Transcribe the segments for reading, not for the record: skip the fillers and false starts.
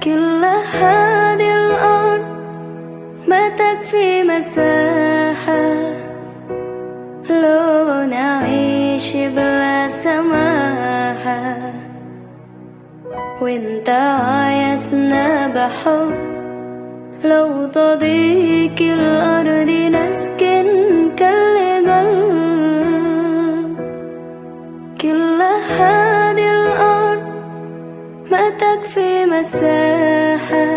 كل هذه الأرض ما تكفي مساحة لو نعيش بلا سماحة، وانت عايزنا بحب لو تضيق الأرض نسكن كالقلب. كل هذه الأرض ما تكفي مساحة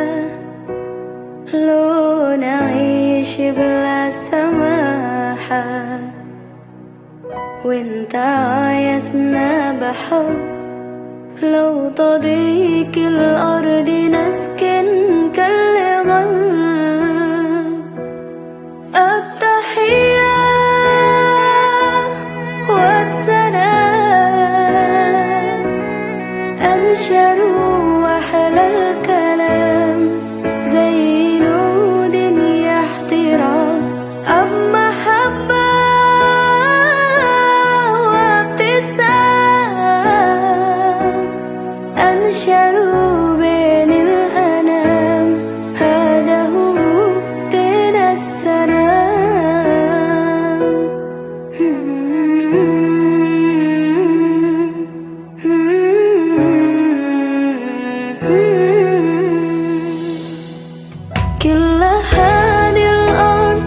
لو نعيش بلا سماحة، وانت عايزنا بحب لو تضيق الأرض نسكن كالغل. التحية وبسلام أنشر وحل الكلام زي نود يحترام، أب محبة وابتسام أنشروا بين الأنام، هذا هو دين السلام. كل هذه الأرض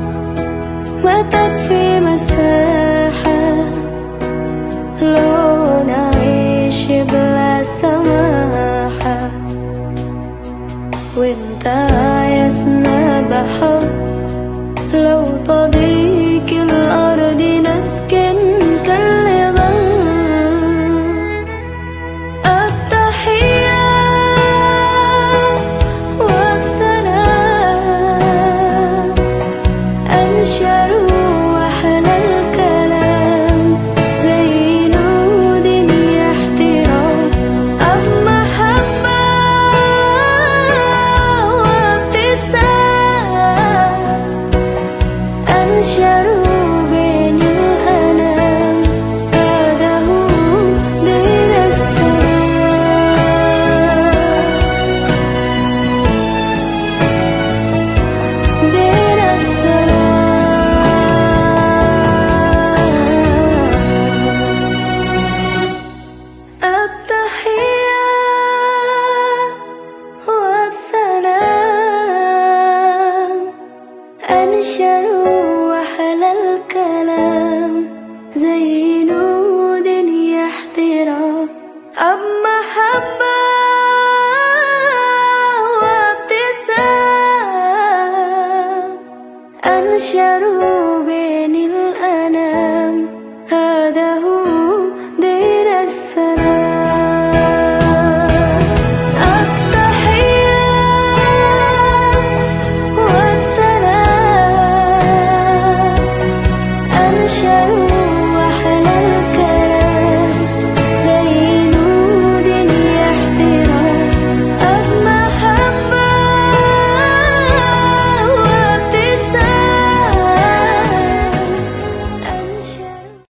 ما تكفي مساحة لو نعيش بلا سماحة، وانت عايزنا بحب لو تضيق الأرض نسكن كالغل. التحية وبسلام أنشروا وحل الكلام زي نود يحترام، أب محبة وابتسام أنشروا بين الأنام، هذا هو دين السلام. دين السلام. التحية وبسلام أنشروا وحل الكلام زي